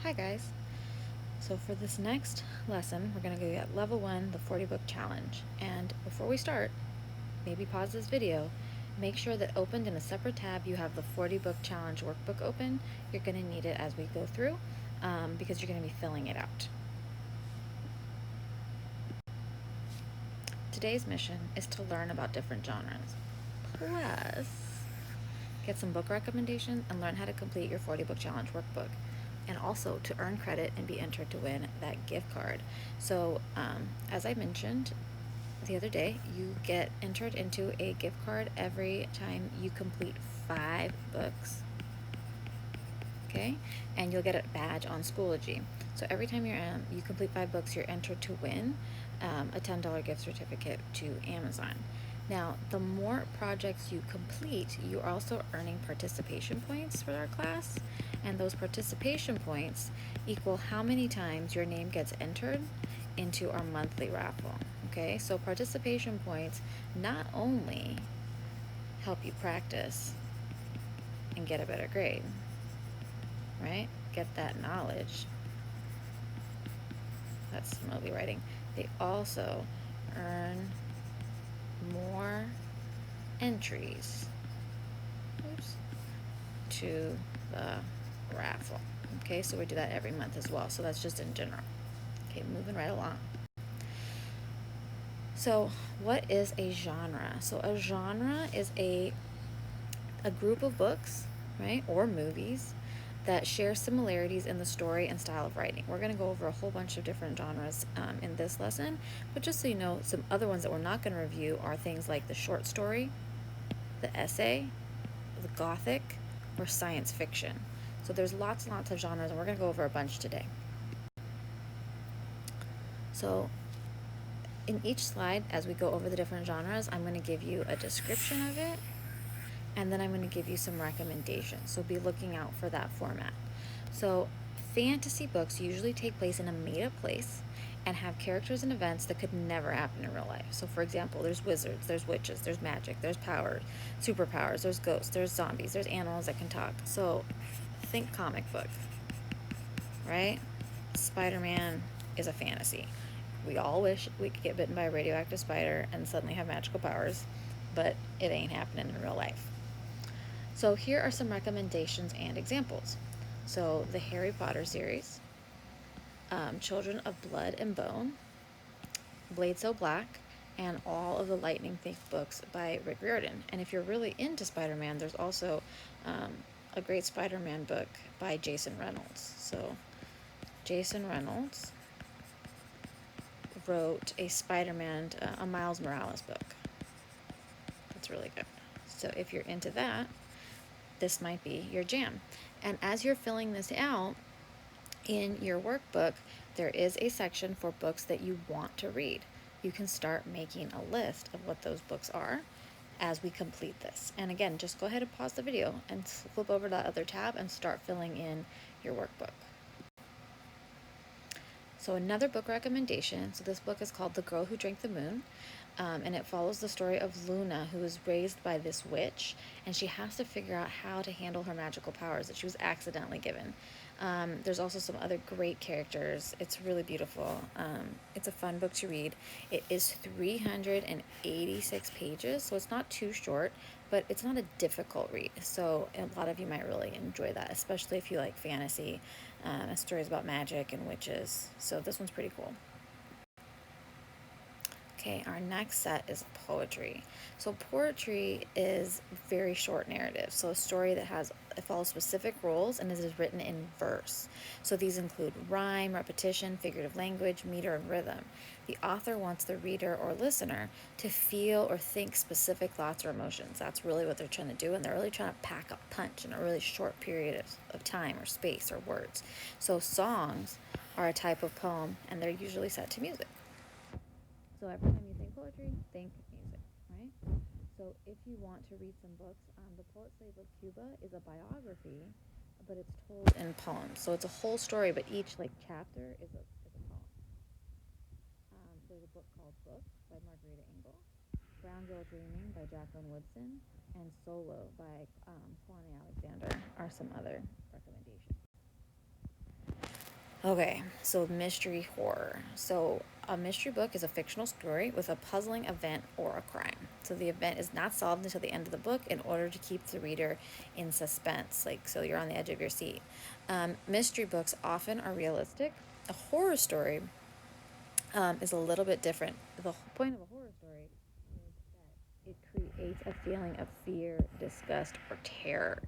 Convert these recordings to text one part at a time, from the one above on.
Hi guys. So for this next lesson, we're going to go at level 1, the 40 book challenge. And before we start, maybe pause this video. Make sure that opened in a separate tab you have the 40 book challenge workbook open. You're going to need it as we go through because you're going to be filling it out. Today's mission is to learn about different genres, plus get some book recommendations and learn how to complete your 40 book challenge workbook, and also to earn credit and be entered to win that gift card. So as I mentioned the other day, you get entered into a gift card every time you complete 5 books, okay? And you'll get a badge on Schoology. So every time you complete 5 books, you're entered to win a $10 gift certificate to Amazon. Now, the more projects you complete, you're also earning participation points for our class, and those participation points equal how many times your name gets entered into our monthly raffle, okay? So participation points not only help you practice and get a better grade, right? Get that knowledge. That's smoothly writing. They also earn more entries to the raffle. Okay, so we do that every month as well. So that's just in general. Okay, moving right along. So what is a genre? So a genre is a group of books, right, or movies that share similarities in the story and style of writing. We're going to go over a whole bunch of different genres in this lesson, but just so you know, some other ones that we're not going to review are things like the short story, the essay, the gothic, or science fiction. So there's lots and lots of genres, and we're going to go over a bunch today. So in each slide, as we go over the different genres, I'm going to give you a description of it, and then I'm going to give you some recommendations. So be looking out for that format. So fantasy books usually take place in a made-up place and have characters and events that could never happen in real life. So for example, there's wizards, there's witches, there's magic, there's power, superpowers, there's ghosts, there's zombies, there's animals that can talk. So think comic book, right? Spider-Man is a fantasy. We all wish we could get bitten by a radioactive spider and suddenly have magical powers, but it ain't happening in real life. So here are some recommendations and examples. So the Harry Potter series, Children of Blood and Bone, Blade So Black, and all of the Lightning Thief books by Rick Riordan. And if you're really into Spider-Man, there's also a great Spider-Man book by Jason Reynolds. So Jason Reynolds wrote a Spider-Man, a Miles Morales book. That's really good. So if you're into that, this might be your jam. And as you're filling this out in your workbook, there is a section for books that you want to read. You can start making a list of what those books are as we complete this. And again, just go ahead and pause the video and flip over to that other tab and start filling in your workbook. So another book recommendation, so this book is called The Girl Who Drank the Moon, and it follows the story of Luna, who is raised by this witch, and she has to figure out how to handle her magical powers that she was accidentally given. There's also some other great characters. It's really beautiful. It's a fun book to read. It is 386 pages, so it's not too short, but it's not a difficult read. So a lot of you might really enjoy that, especially if you like fantasy, stories about magic and witches. So this one's pretty cool. Okay, our next set is poetry. So poetry is very short narrative. So a story that it follows specific rules and is written in verse. So these include rhyme, repetition, figurative language, meter, and rhythm. The author wants the reader or listener to feel or think specific thoughts or emotions. That's really what they're trying to do, and they're really trying to pack a punch in a really short period of time or space or words. So songs are a type of poem, and they're usually set to music. So every time you think poetry, think music, right? So if you want to read some books, The Poet Slave of Cuba is a biography, but it's told in poems. So it's a whole story, but each chapter is a poem. There's a book called Book by Margarita Engel, Brown Girl Dreaming by Jacqueline Woodson, and Solo by Kwame Alexander are some other recommendations. Okay, so mystery horror. So a mystery book is a fictional story with a puzzling event or a crime. So the event is not solved until the end of the book in order to keep the reader in suspense, like so you're on the edge of your seat. Mystery books often are realistic. A horror story is a little bit different. The whole point of a horror story is that it creates a feeling of fear, disgust, or terror.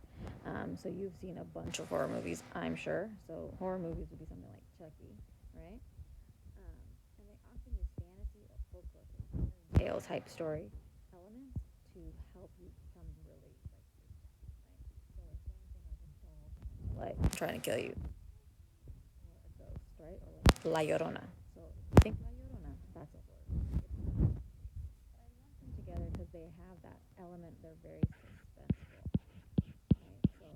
So you've seen a bunch of horror movies, I'm sure. So horror movies would be something like Chucky, right? And they often use fantasy or folklore, tale type story elements to help you become really like freaked out, right? So like trying to kill you, or a ghost, right? Or like La Llorona. So think La Llorona. That's a horror movie. But I lump them together because they have that element. They're very suspenseful, right? So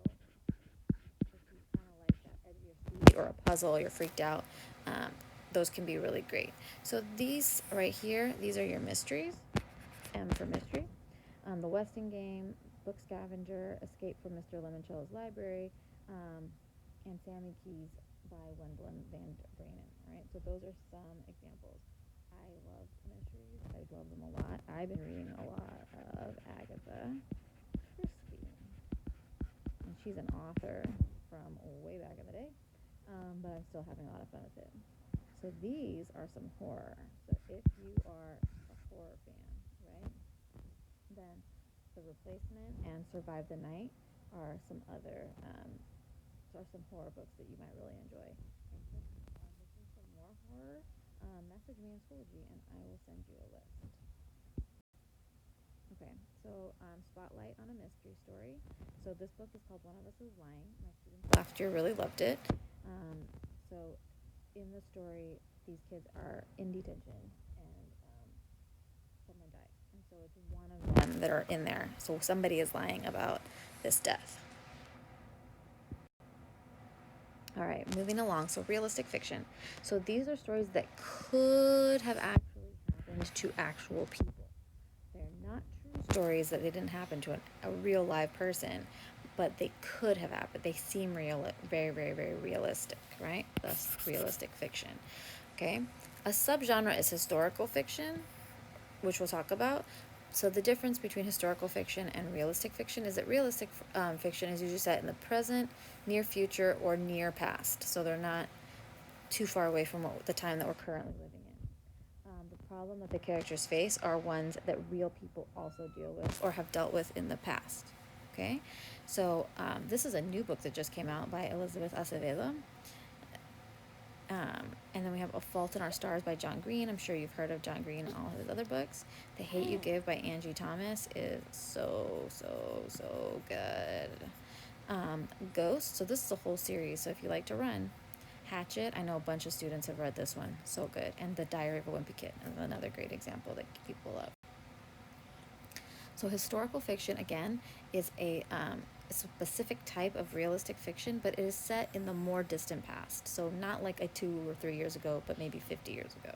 if you kind of like that edge of your seat or a puzzle, you're freaked out. Those can be really great. So these right here, these are your mysteries. M for mystery. The Westing Game, Book Scavenger, Escape from Mr. Lemoncello's Library, um, and Sammy Keys by Wendell Van Branen. Right, so those are some examples. I love mysteries. I love them a lot. I've been reading a lot of Agatha Christie, and she's an author from way back in the day, but I'm still having a lot of fun with it. So these are some horror. So if you are a horror fan, right, then The Replacement and Survive the Night are some other are some horror books that you might really enjoy. And if looking for more horror, message me in Schoology and I will send you a list. Okay, so spotlight on a mystery story. So this book is called One of Us is Lying. My students last year really loved it. So in the story, these kids are in detention and someone died. And so it's one of them that are in there. So somebody is lying about this death. All right, moving along. So realistic fiction. So these are stories that could have actually happened to actual people. They're not true stories that they didn't happen to a real live person, but they could have happened. They seem real, very, very, very realistic, right? That's realistic fiction. Okay. A subgenre is historical fiction, which we'll talk about. So the difference between historical fiction and realistic fiction is that realistic fiction is usually set in the present, near future, or near past. So they're not too far away from the time that we're currently living in. The problem that the characters face are ones that real people also deal with or have dealt with in the past. Okay, so this is a new book that just came out by Elizabeth Acevedo. And then we have A Fault in Our Stars by John Green. I'm sure you've heard of John Green and all his other books. The Hate You Give by Angie Thomas is so good. Ghost. So this is a whole series. So if you like to run, Hatchet. I know a bunch of students have read this one. So good. And The Diary of a Wimpy Kid is another great example that people love. So historical fiction, again, is a specific type of realistic fiction, but it is set in the more distant past. So not like a 2 or 3 years ago, but maybe 50 years ago.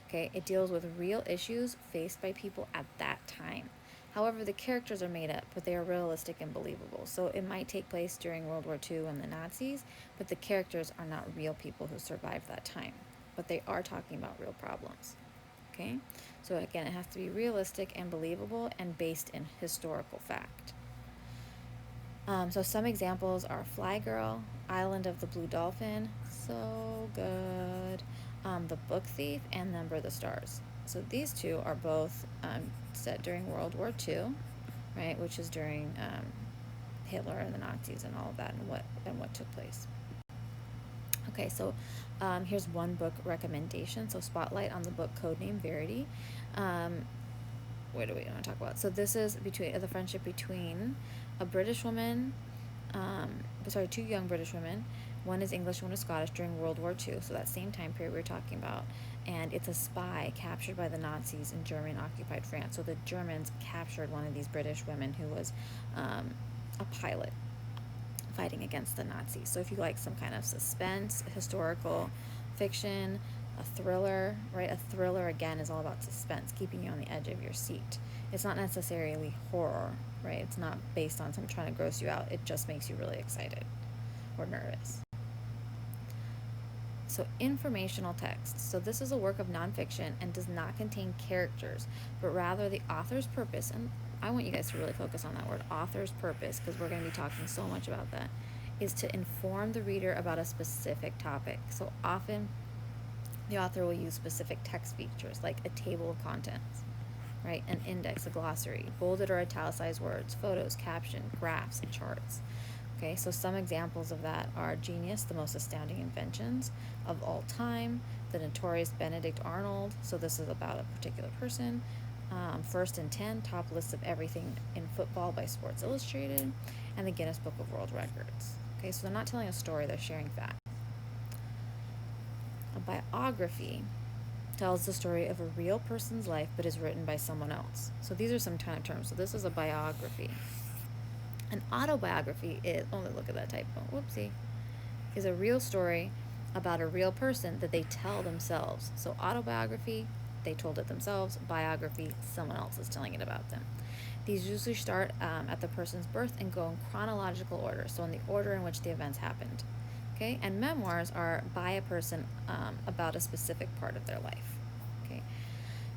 Okay, it deals with real issues faced by people at that time. However, the characters are made up, but they are realistic and believable. So it might take place during World War II and the Nazis, but the characters are not real people who survived that time. But they are talking about real problems. Okay, so again, it has to be realistic and believable and based in historical fact. So some examples are Fly Girl, Island of the Blue Dolphin, so good, The Book Thief, and Number of the Stars. So these two are both set during World War II, right, which is during Hitler and the Nazis and all of that, and what took place. Okay, so here's one book recommendation. So spotlight on the book Codename Verity. What do we want to talk about? So this is between the friendship between a British woman, two young British women. One is English, one is Scottish during World War II. So that same time period we were talking about. And it's a spy captured by the Nazis in German-occupied France. So the Germans captured one of these British women who was a pilot fighting against the Nazis. So if you like some kind of suspense, historical fiction, a thriller, right? A thriller, again, is all about suspense, keeping you on the edge of your seat. It's not necessarily horror, right? It's not based on someone trying to gross you out. It just makes you really excited or nervous. so informational text. So this is a work of nonfiction and does not contain characters, but rather the author's purpose. And I want you guys to really focus on that word, author's purpose, because we're going to be talking so much about that, is to inform the reader about a specific topic. So often the author will use specific text features like a table of contents, right? An index, a glossary, bolded or italicized words, photos, caption, graphs, and charts. Okay, so some examples of that are Genius, the most astounding inventions of all time, the notorious Benedict Arnold, so this is about a particular person, First and 10, top list of everything in football by Sports Illustrated, and the Guinness Book of World Records. Okay, so they're not telling a story, they're sharing facts. A biography tells the story of a real person's life but is written by someone else. So these are some kind of terms. So this is a biography. An autobiography is, look at that typo, whoopsie, is a real story about a real person that they tell themselves. So autobiography, they told it themselves. Biography, someone else is telling it about them. These usually start at the person's birth and go in chronological order, so in the order in which the events happened. Okay, and memoirs are by a person about a specific part of their life. Okay,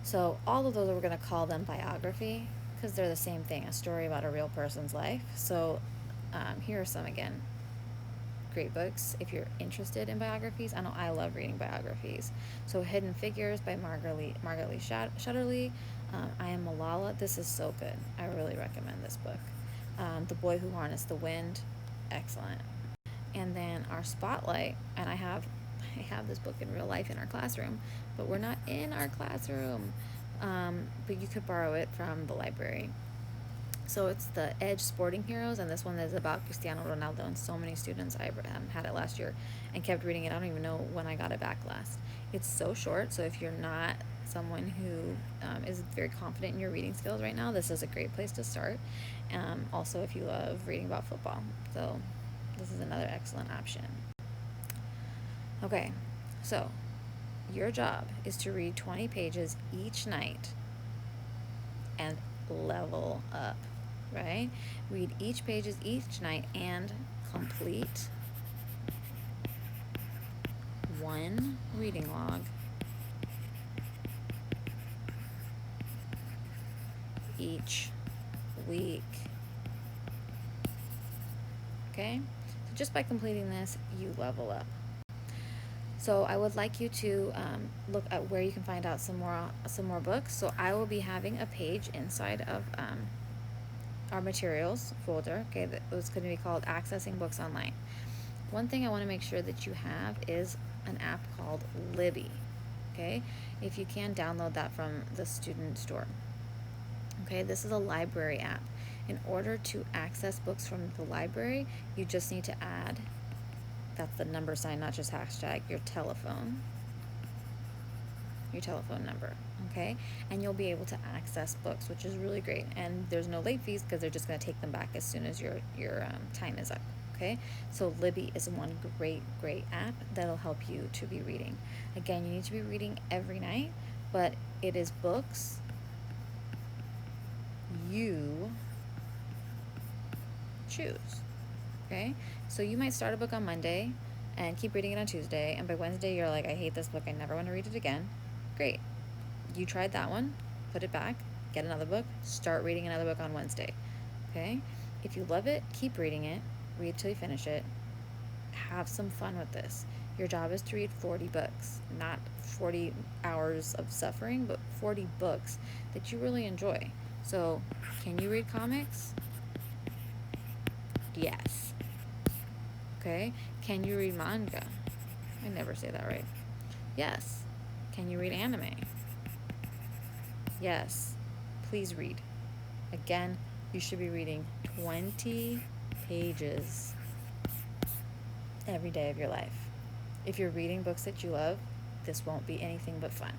so all of those, we're going to call them biography because they're the same thing, a story about a real person's life. So here are some, again, great books if you're interested in biographies. I know I love reading biographies. So Hidden Figures by Margaret Lee Shetterly. I Am Malala. This is so good. I really recommend this book. The Boy Who Harnessed the Wind. Excellent. And then our spotlight, and I have this book in real life in our classroom, but we're not in our classroom. But you could borrow it from the library. So it's The Edge Sporting Heroes, and this one is about Cristiano Ronaldo, and so many students, I had it last year and kept reading it. I don't even know when I got it back last. It's so short, so if you're not someone who is very confident in your reading skills right now, this is a great place to start. Also, if you love reading about football, so this is another excellent option. Okay, so your job is to read 20 pages each night and level up, right? Read each pages each night and complete one reading log each week. Okay? So just by completing this, you level up. So I would like you to look at where you can find out some more books. So I will be having a page inside of our materials folder. Okay, that was going to be called Accessing Books Online. One thing I want to make sure that you have is an app called Libby. Okay, if you can download that from the student store. Okay, this is a library app. In order to access books from the library, you just need to add, that's the number sign, not just hashtag, your telephone number, okay? And you'll be able to access books, which is really great. And there's no late fees because they're just going to take them back as soon as your time is up, okay? So Libby is one great app that'll help you to be reading. Again, you need to be reading every night, but it is books you choose. Okay, so you might start a book on Monday and keep reading it on Tuesday, and by Wednesday you're like, I hate this book, I never want to read it again. Great, you tried that one, put it back, get another book, start reading another book on Wednesday. Okay, if you love it, keep reading it, read till you finish it, have some fun with this. Your job is to read 40 books, not 40 hours of suffering, but 40 books that you really enjoy. So can you read comics? Yes. Okay. Can you read manga? I never say that right. Yes. Can you read anime? Yes. Please read. Again, you should be reading 20 pages every day of your life. If you're reading books that you love, this won't be anything but fun.